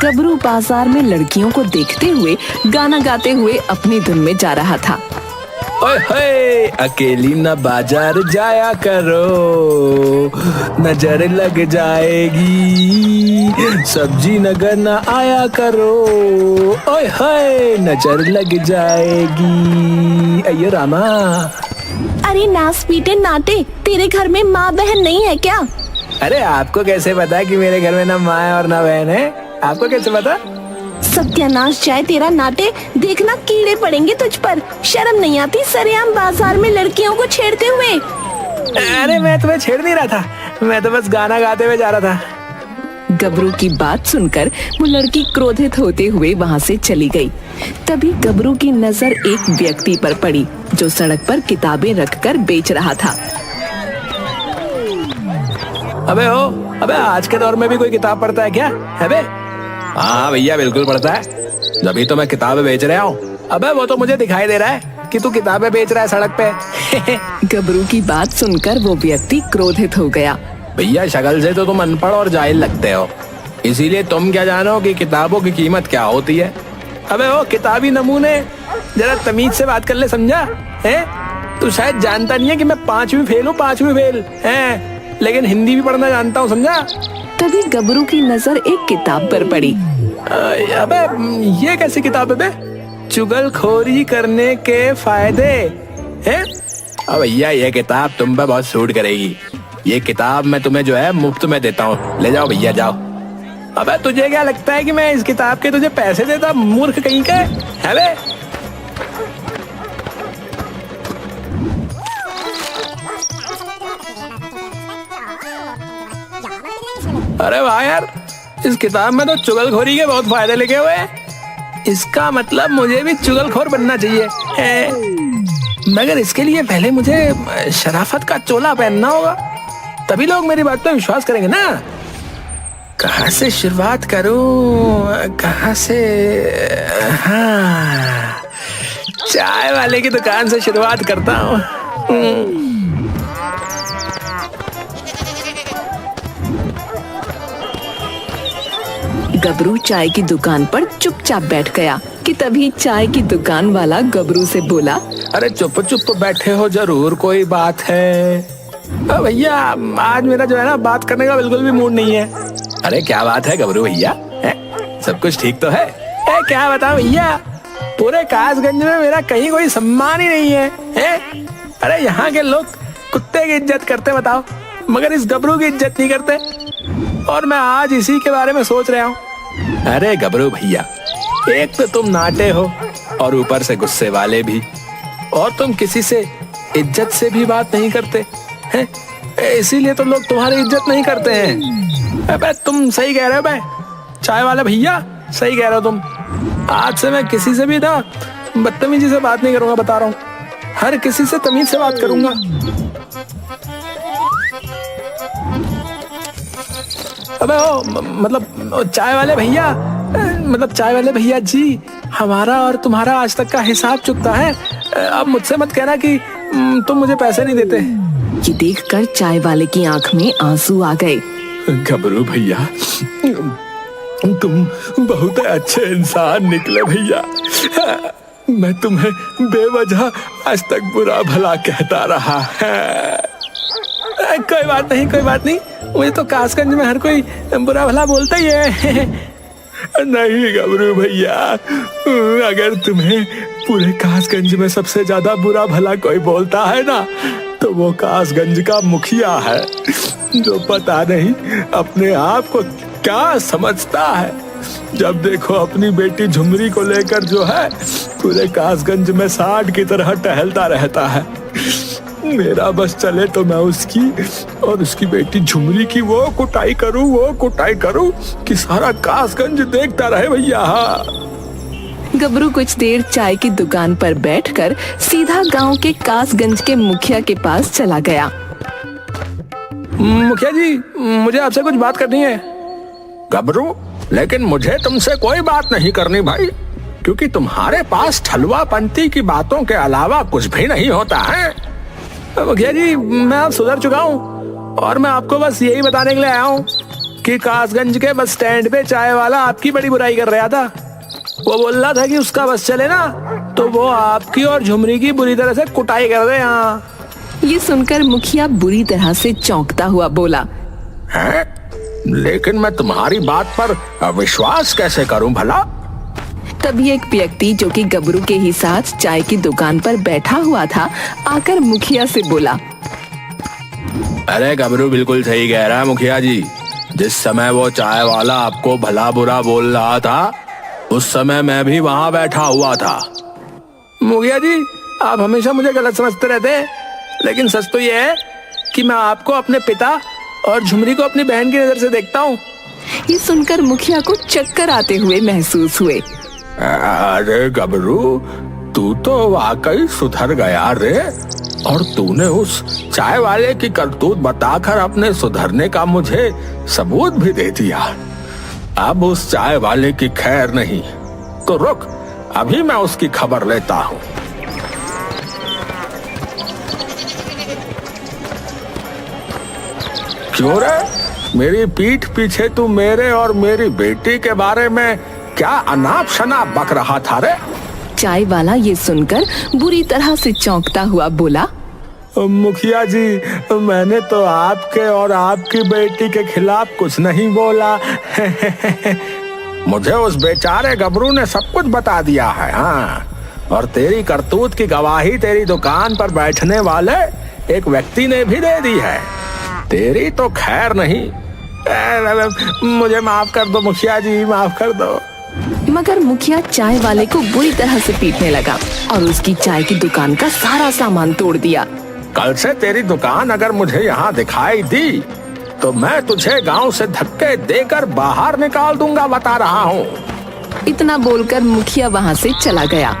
गबरू बाजार में लड़कियों को देखते हुए गाना गाते हुए अपनी धुन में जा रहा था। ओए होए, अकेली न बाजार जाया करो, नजर लग जाएगी, सब्जी नगर न आया करो, ओए होए नजर लग जाएगी। अयो रामा। अरे नास पीटे नाटे, तेरे घर में माँ बहन नहीं है क्या? अरे आपको कैसे पता कि मेरे घर में ना माँ है और ना बहन है? आपको कैसे पता? सत्यानाश जाए तेरा नाटे, देखना कीड़े पड़ेंगे तुझ पर। शर्म नहीं आती सरेआम बाजार में लड़कियों को छेड़ते हुए? अरे मैं तुम्हें छेड़ नहीं रहा था, मैं तो बस गाना गाते हुए जा रहा था। गबरू की बात सुनकर वो लड़की क्रोधित होते हुए वहाँ से चली गई। तभी गबरू की नजर एक व्यक्ति पर पड़ी जो सड़क पर किताबें रखकर बेच रहा था। अबे आज के दौर में भी कोई किताब पढ़ता है क्या? है बे? हाँ भैया बिल्कुल पढ़ता है, जब तो मैं किताबें बेच रहा हूँ। अबे वो तो मुझे दिखाई दे रहा है कि तू किताबें बेच रहा है सड़क पे। गबरू की बात सुनकर वो व्यक्ति क्रोधित हो गया। भैया शक्ल से तो तुम अनपढ़ और जाहिल लगते हो, इसीलिए तुम क्या जानो कि किताबों की कीमत क्या होती है। अबे वो किताबी नमूने, जरा तमीज से बात कर ले, समझा है? तू शायद जानता नहीं है कि मैं 5वीं फेल है, लेकिन हिंदी भी पढ़ना जानता हूँ, समझा? तभी गबरू की नजर एक किताब पर पड़ी। अबे ये कैसी किताब है बे? चुगलखोरी करने के फायदे हैं? अब भैया ये किताब तुम पे बहुत सूट करेगी। ये किताब मैं तुम्हें जो है मुफ्त में देता हूँ, ले जाओ भैया जाओ। अबे तुझे क्या लगता है कि मैं इस किताब के तुझे पैसे देता, मूर्ख कहीं का है बे? अरे वाह यार, इस किताब में तो चुगलखोरी के बहुत फायदे लिखे हुए हैं। इसका मतलब मुझे भी चुगलखोर बनना चाहिए है। मगर इसके लिए पहले मुझे शराफत का चोला पहनना होगा, तभी लोग मेरी बात पे विश्वास करेंगे ना। कहाँ से शुरुआत करूं, कहाँ से? हाँ, चाय वाले की दुकान से शुरुआत करता हूँ। गबरू चाय की दुकान पर चुपचाप बैठ गया कि तभी चाय की दुकान वाला गबरू से बोला, अरे चुप चुप बैठे हो, जरूर कोई बात है। भैया आज मेरा जो है ना बात करने का बिल्कुल भी मूड नहीं है। अरे क्या बात है गबरू भैया, सब कुछ ठीक तो है? क्या बताऊं भैया, पूरे कासगंज में मेरा कहीं कोई सम्मान ही नहीं है। अरे यहाँ के लोग कुत्ते की इज्जत करते बताओ, मगर इस गबरू की इज्जत नहीं करते, और मैं आज इसी के बारे में सोच रहा हूँ। अरे गबरू भैया, एक तो तुम नाटे हो और ऊपर से गुस्से वाले भी, और तुम किसी से इज्जत से भी बात नहीं करते हैं, इसीलिए तो लोग तुम्हारी इज्जत नहीं करते हैं। अबे तुम सही कह रहे हो बे, चाय वाले भैया सही कह रहे हो तुम। आज से मैं किसी से भी ना बदतमीजी से बात नहीं करूंगा, बता रहा हूँ, हर किसी से तमीज से बात करूंगा। अबे ओ मतलब चाय वाले भैया जी, हमारा और तुम्हारा आज तक का हिसाब चुकता है। अब मुझसे मत कहना कि तुम मुझे पैसे नहीं देते। ये देखकर चाय वाले की आंख में आंसू आ गए। गबरू भैया, तुम बहुत अच्छे इंसान निकले भैया। मैं तुम्हें बेवजह आज तक बुरा भला कहता रहा है। कोई बात नहीं, मुझे तो कासगंज में हर कोई बुरा भला बोलता ही है। नहीं गबरू भैया, अगर तुम्हें पूरे कासगंज में सबसे ज्यादा बुरा भला कोई बोलता है ना, तो वो कासगंज का मुखिया है, जो पता नहीं अपने आप को क्या समझता है। जब देखो अपनी बेटी झुमरी को लेकर जो है पूरे कासगंज में सांड की तरह टहलता रहता है। मेरा बस चले तो मैं उसकी और उसकी बेटी झुमरी की वो कुटाई करूं कि सारा कासगंज देखता रहे भैया। गबरू कुछ देर चाय की दुकान पर बैठकर सीधा गांव के कासगंज के मुखिया के पास चला गया। मुखिया जी, मुझे आपसे कुछ बात करनी है। गबरू, लेकिन मुझे तुमसे कोई बात नहीं करनी भाई, क्योंकि तुम्हारे पास ठलुआपंती की बातों के अलावा कुछ भी नहीं होता है। मुखिया जी, मैं अब सुधर चुका हूँ और मैं आपको बस यही बताने के लिए आया हूँ कि कासगंज के बस स्टैंड पे चाय वाला आपकी बड़ी बुराई कर रहा था। वो बोल रहा था कि उसका बस चले ना तो वो आपकी और झुमरी की बुरी तरह से कुटाई कर दे। यहाँ ये सुनकर मुखिया बुरी तरह से चौंकता हुआ बोला, है? लेकिन मैं तुम्हारी बात पर विश्वास कैसे करूं भला? तभी एक व्यक्ति जो कि गबरू के ही साथ चाय की दुकान पर बैठा हुआ था आकर मुखिया से बोला, अरे गबरू बिल्कुल सही कह रहा है मुखिया जी। जिस समय वो चाय वाला आपको भला बुरा बोल रहा था उस समय मैं भी वहां बैठा हुआ था। मुखिया जी आप हमेशा मुझे गलत समझते रहते हैं, लेकिन सच तो ये है कि मैं आपको अपने पिता और झुमरी को अपनी बहन की नजर से देखता हूँ। ये सुनकर मुखिया को चक्कर आते हुए महसूस हुए। अरे गबरू तू तो वाकई सुधर गया रे, और तूने उस चाय वाले की करतूत बताकर अपने सुधरने का मुझे सबूत भी दे दिया। अब उस चाय वाले की खैर नहीं, तो रुक अभी मैं उसकी खबर लेता हूँ। क्यों रे, मेरी पीठ पीछे तू मेरे और मेरी बेटी के बारे में क्या अनाप शनाप बक रहा था रे? चाय वाला ये सुनकर बुरी तरह से चौंकता हुआ बोला, मुखिया जी मैंने तो आपके और आपकी बेटी के खिलाफ कुछ नहीं बोला। मुझे उस बेचारे गबरू ने सब कुछ बता दिया है। हाँ, और तेरी करतूत की गवाही तेरी दुकान पर बैठने वाले एक व्यक्ति ने भी दे दी है। तेरी तो खैर नहीं। मुझे माफ कर दो मुखिया जी, माफ कर दो। मगर मुखिया चाय वाले को बुरी तरह से पीटने लगा और उसकी चाय की दुकान का सारा सामान तोड़ दिया। कल से तेरी दुकान अगर मुझे यहाँ दिखाई दी तो मैं तुझे गांव से धक्के देकर बाहर निकाल दूंगा, बता रहा हूँ। इतना बोलकर मुखिया वहाँ से चला गया।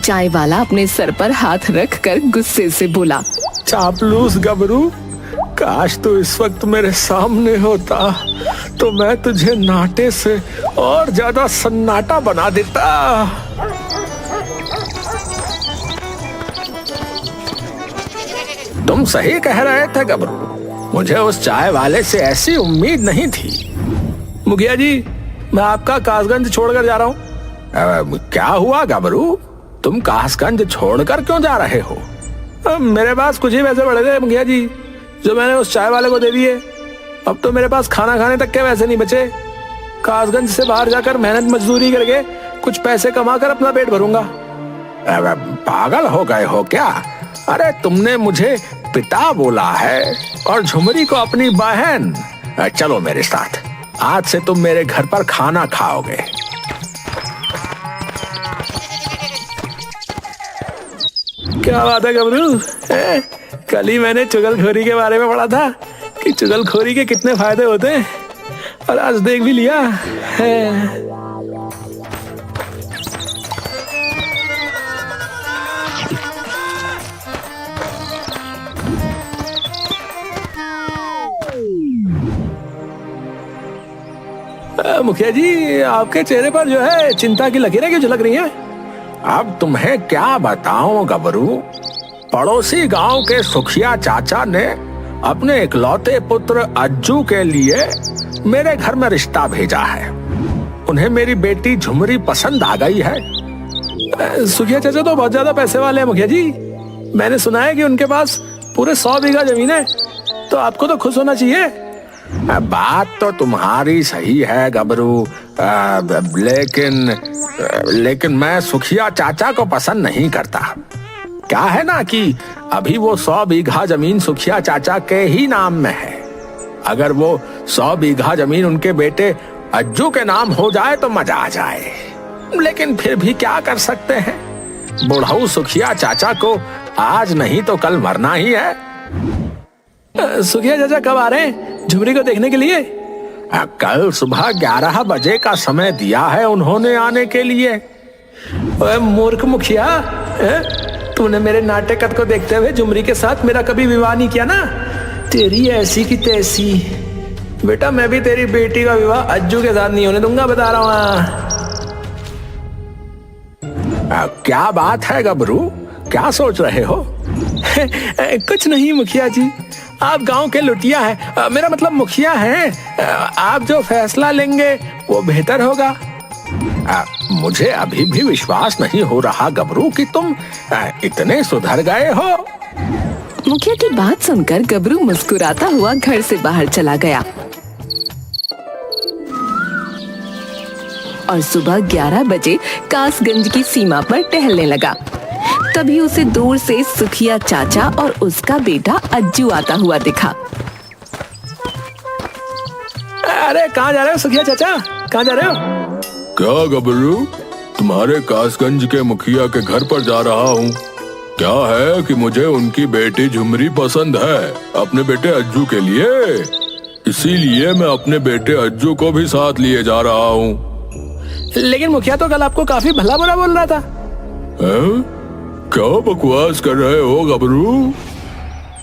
चाय वाला अपने सर पर हाथ रखकर गुस्से से बोला, चापलूस गबरू, काश तू इस वक्त मेरे सामने होता तो मैं तुझे नाटे से और ज्यादा सन्नाटा बना देता। तुम सही कह रहे थे गबरू, मुझे उस चाय वाले से ऐसी उम्मीद नहीं थी। मुखिया जी मैं आपका कासगंज छोड़कर जा रहा हूँ। क्या हुआ गबरू, तुम कासगंज छोड़कर क्यों जा रहे हो? मेरे पास कुछ ही पैसे पड़े थे मुखिया जी, जो मैंने उस चाय वाले को दे दिए। अब तो मेरे पास खाना खाने तक के पैसे नहीं बचे। कासगंज से बाहर जाकर मेहनत मजदूरी करके कुछ पैसे कमाकर अपना पेट भरूंगा। पागल हो गए हो क्या? अरे तुमने मुझे पिता बोला है और झुमरी को अपनी बहन। चलो मेरे साथ, आज से तुम मेरे घर पर खाना खाओगे। क्या बात है गबरू, कल ही मैंने चुगलखोरी के बारे में पढ़ा था कि चुगलखोरी के कितने फायदे होते हैं, और आज देख भी लिया है। मुखिया जी आपके चेहरे पर जो है चिंता की लकीरें क्यों झलक रही हैं? अब तुम्हें क्या बताऊं गबरू, पड़ोसी गांव के सुखिया चाचा ने अपने इकलौते पुत्र अज्जू के लिए मेरे घर में रिश्ता भेजा है। उन्हें मेरी बेटी झुमरी पसंद आ गई है। सुखिया चाचा तो बहुत ज्यादा पैसे वाले हैं मुखिया जी। मैंने सुना है कि उनके पास पूरे 100 बीघा जमीन है, तो आपको तो खुश होना चाहिए। बात तो तुम्हारी सही है गबरू, लेकिन मैं सुखिया चाचा को पसंद नहीं करता। क्या है ना कि अभी वो 100 बीघा जमीन सुखिया चाचा के ही नाम में है। अगर वो 100 बीघा जमीन उनके बेटे अज्जू के नाम हो जाए तो मजा आ जाए, लेकिन फिर भी क्या कर सकते हैं, बुढ़ऊ सुखिया चाचा को आज नहीं तो कल मरना ही है। सुखिया चाचा कब आ रहे हैं झुमरी को देखने के लिए? कल सुबह 11 बजे का समय दिया है उन्होंने आने के लिए। मूर्ख मुखिया, तूने मेरे नाटक को देखते हुए झुमरी के साथ मेरा कभी विवाह नहीं किया ना? तेरी ऐसी की तैसी। बेटा मैं भी तेरी बेटी का विवाह अज्जू के साथ नहीं होने दूंगा, बता रहा हूँ। क्या बात है गबरू, क्या सोच रहे हो? कुछ नहीं मुखिया जी, आप गांव के लुटिया हैं, मेरा मतलब मुखिया हैं। आप जो फैसला लेंगे वो बेहतर होगा। मुझे अभी भी विश्वास नहीं हो रहा गबरू कि तुम इतने सुधर गए हो। मुखिया की बात सुनकर गबरू मुस्कुराता हुआ घर से बाहर चला गया और सुबह 11 बजे कासगंज की सीमा पर टहलने लगा। तभी उसे दूर से सुखिया चाचा और उसका बेटा अज्जू आता हुआ दिखा। अरे कहाँ जा रहे हो सुखिया चाचा, कहाँ जा रहे हो? क्या गबरू, तुम्हारे कासगंज के मुखिया के घर पर जा रहा हूँ। क्या है कि मुझे उनकी बेटी झुमरी पसंद है अपने बेटे अज्जू के लिए, इसीलिए मैं अपने बेटे अज्जू को भी साथ लिए जा रहा हूँ। लेकिन मुखिया तो कल आपको काफी भला बुरा बोल रहा था। क्या बकवास कर रहे हो गबरू?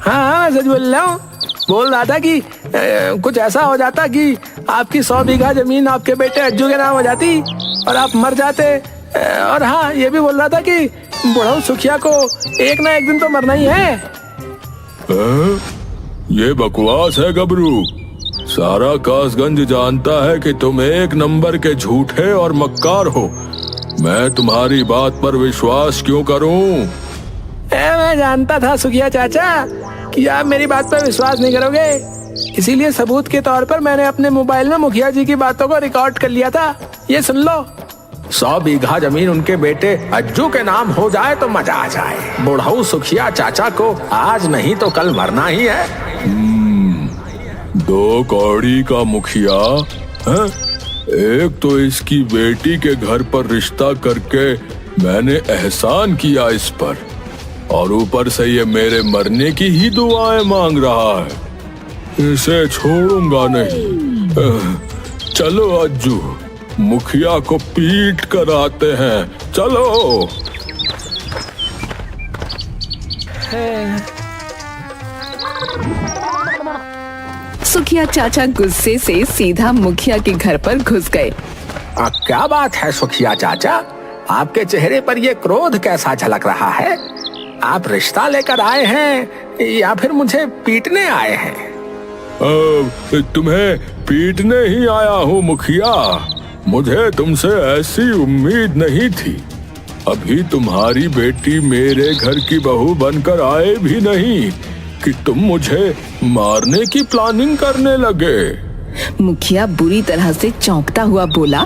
हाँ सच बोल रहा हूँ। बोल रहा था कि कुछ ऐसा हो जाता कि आपकी 100 बीघा जमीन आपके बेटे अज्जू के नाम हो जाती और आप मर जाते। और हाँ, ये भी बोल रहा था कि बुढ़ऊ सुखिया को एक ना एक दिन तो मरना ही है। ये बकवास है गबरू। सारा कासगंज जानता है कि तुम एक नंबर के झूठे और मक्कार हो। मैं तुम्हारी बात पर विश्वास क्यों करूं? मैं जानता था सुखिया चाचा कि आप मेरी बात पर विश्वास नहीं करोगे, इसीलिए सबूत के तौर पर मैंने अपने मोबाइल में मुखिया जी की बातों को रिकॉर्ड कर लिया था। ये सुन लो, 100 बीघा जमीन उनके बेटे अज्जू के नाम हो जाए तो मजा आ जाए। बुढ़ऊ सुखिया चाचा को आज नहीं तो कल मरना ही है। 2 कौड़ी का मुखिया है? एक तो इसकी बेटी के घर पर रिश्ता करके मैंने एहसान किया इस पर, और ऊपर से ये मेरे मरने की ही दुआएं मांग रहा है। इसे छोड़ूंगा नहीं। चलो अज्जू, मुखिया को पीट कर आते हैं, चलो। सुखिया चाचा गुस्से से सीधा मुखिया के घर पर घुस गए। क्या बात है सुखिया चाचा, आपके चेहरे पर ये क्रोध कैसा झलक रहा है? आप रिश्ता लेकर आए हैं या फिर मुझे पीटने आए हैं? तुम्हें पीटने ही आया हूँ मुखिया। मुझे तुमसे ऐसी उम्मीद नहीं थी। अभी तुम्हारी बेटी मेरे घर की बहू बनकर आए भी नहीं कि तुम मुझे मारने की प्लानिंग करने लगे। मुखिया बुरी तरह से चौंकता हुआ बोला,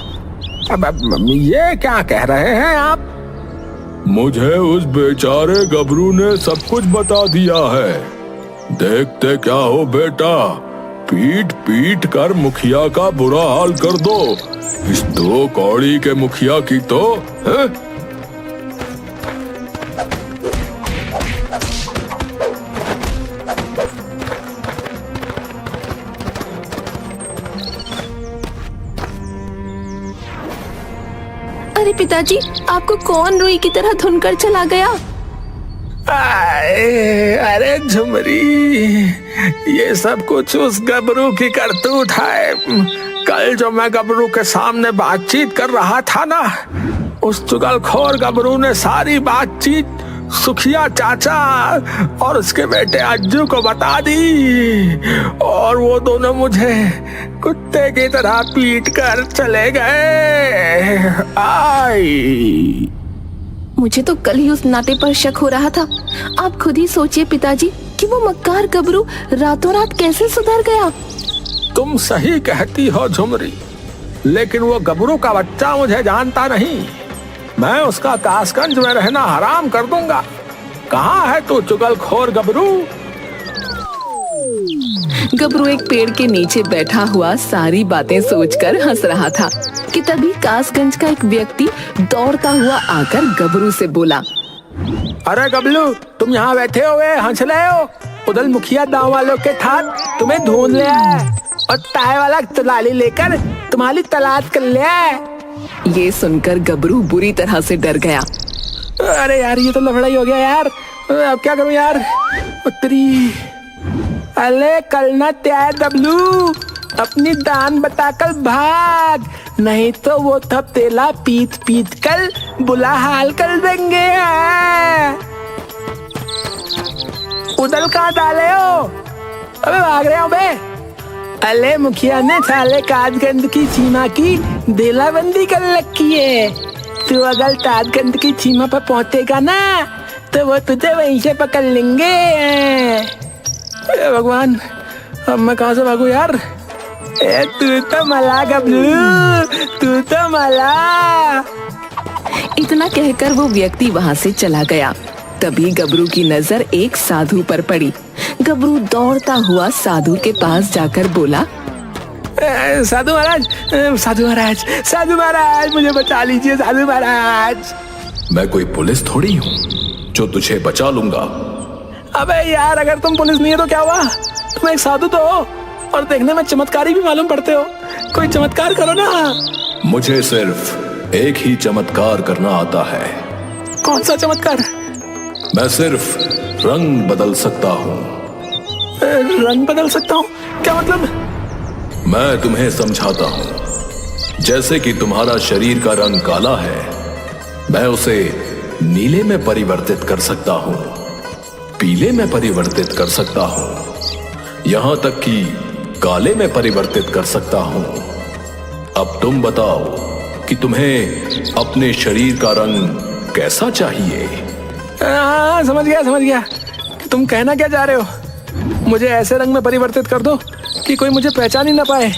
अब ये क्या कह रहे हैं आप? मुझे उस बेचारे गबरू ने सब कुछ बता दिया है। देखते क्या हो बेटा, पीट पीट कर मुखिया का बुरा हाल कर दो। इस 2 कौड़ी के मुखिया की तो है? अरे पिताजी, आपको कौन रुई की तरह धुनकर चला गया? अरे झुमरी, ये सब कुछ उस गबरू की करतूत है। कल जो मैं गबरू के सामने बातचीत कर रहा था ना, उस चुगलखोर गबरू ने सारी बातचीत सुखिया चाचा और उसके बेटे अज्जू को बता दी, और वो दोनों मुझे कुत्ते की तरह पीट कर चले गए। आई, मुझे तो कल ही उस नाटे पर शक हो रहा था। आप खुद ही सोचिए पिताजी कि वो मक्कार गबरू रातों रात कैसे सुधर गया। तुम सही कहती हो झुमरी, लेकिन वो गबरू का बच्चा मुझे जानता नहीं। मैं उसका कासगंज में रहना हराम कर दूंगा। कहाँ है तू चुगलखोर गबरू? गबरू एक पेड़ के नीचे बैठा हुआ सारी बातें सोचकर हंस रहा था कि तभी कासगंज का एक व्यक्ति दौड़ता हुआ आकर गबरू से बोला, अरे गबलू, तुम यहाँ बैठे हुए हंस रहे हो? उधर मुखिया गाँव वालों के ठाट तुम्हें ढूंढ लिया है और ताए वाला तलाली लेकर तुम्हारी तलाश कर लिया है। ये सुनकर गबरू बुरी तरह से डर गया। अरे यार, ये तो लफड़ा ही हो गया यार। अब क्या करूं यार? उत्तरी, अरे कल न त्याग गबलू, अपनी दान बताकर भाग, नहीं तो वो थपतेला पीट पीट कर बुरा हाल कर देंगे। उदल कहाँ डाले हो? अबे भाग रहे हो बे। अले मुखिया ने साले ताजगंज की सीमा की देलाबंदी कर रखी है। तू अगर ताजगंज की सीमा पर पहुंचेगा ना तो वो तुझे वहीं से पकड़ लेंगे। भगवान, अब मैं कहाँ से भागू यार। तू तो मला गबलू, तू तो मला। इतना कहकर वो व्यक्ति वहां से चला गया। तभी गबरू की नजर एक साधु पर पड़ी। गबरू दौड़ता हुआ साधु के पास जाकर बोला, साधु महाराज, साधु महाराज, साधु महाराज, मुझे बचा लीजिए साधु महाराज। मैं कोई पुलिस थोड़ी हूँ जो तुझे बचा लूंगा। अबे यार, अगर तुम पुलिस नहीं है तो क्या हुआ, तुम एक साधु तो हो और देखने में चमत्कारी भी मालूम पड़ते हो। कोई चमत्कार करो ना। मुझे सिर्फ एक ही चमत्कार करना आता है। कौन सा चमत्कार? मैं सिर्फ रंग बदल सकता हूँ। रंग बदल सकता हूँ? क्या मतलब? मैं तुम्हें समझाता हूँ। जैसे कि तुम्हारा शरीर का रंग काला है, मैं उसे नीले में परिवर्तित कर सकता हूँ, पीले में परिवर्तित कर सकता हूँ, यहां तक कि काले में परिवर्तित कर सकता हूँ। अब तुम बताओ कि तुम्हें अपने शरीर का रंग कैसा चाहिए? हाँ, समझ गया। तुम कहना क्या चाह रहे हो? मुझे ऐसे रंग में परिवर्तित कर दो कि कोई मुझे पहचान ही ना पाए।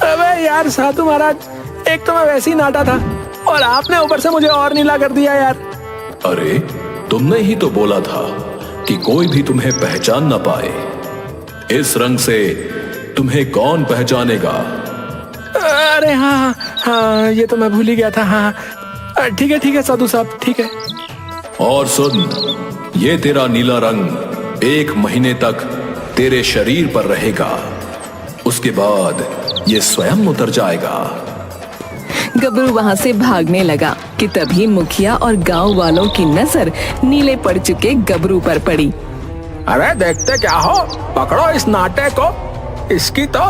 अबे यार साधु महाराज, एक तो मैं वैसे ही नाटा था और आपने ऊपर से मुझे और नीला कर दिया यार। अरे, तुमने ही तो बोला था कि कोई भी तुम्हें पहचान ना पाए। इस रंग से तुम्हें कौन पहचानेगा? अरे हाँ, ये तो मैं भूल ही गया था। हाँ, ठीक है साधु साहब, ठीक है। और सुन, ये तेरा नीला रंग 1 महीने तक तेरे शरीर पर रहेगा। उसके बाद ये स्वयं उतर जाएगा। गबरू वहां से भागने लगा कि तभी मुखिया और गांव वालों की नजर नीले पड़ चुके गबरू पर पड़ी। अरे देखते क्या हो, पकड़ो इस नाटे को। इसकी तो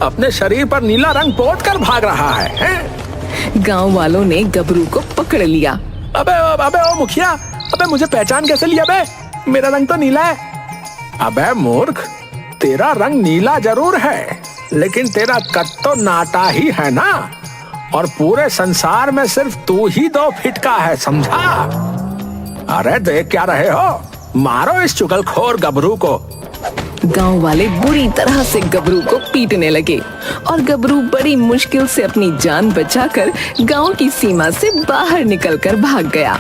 अपने शरीर पर नीला रंग पोत कर भाग रहा है। गांव वालों ने गबरू को पकड़ लिया। अबे ओ मुखिया, अबे मुझे पहचान कैसे लिया बे? मेरा रंग तो नीला है। अबे मूर्ख, तेरा रंग नीला जरूर है, लेकिन तेरा कद तो नाटा ही है ना। और पूरे संसार में सिर्फ तू ही 2 फीट का है, समझा? अरे देख क्या रहे हो, मारो इस चुगलखोर गबरू को। गांव वाले बुरी तरह से गबरू को पीटने लगे और गबरू बड़ी मुश्किल से अपनी जान बचाकर गांव की सीमा से बाहर निकलकर भाग गया।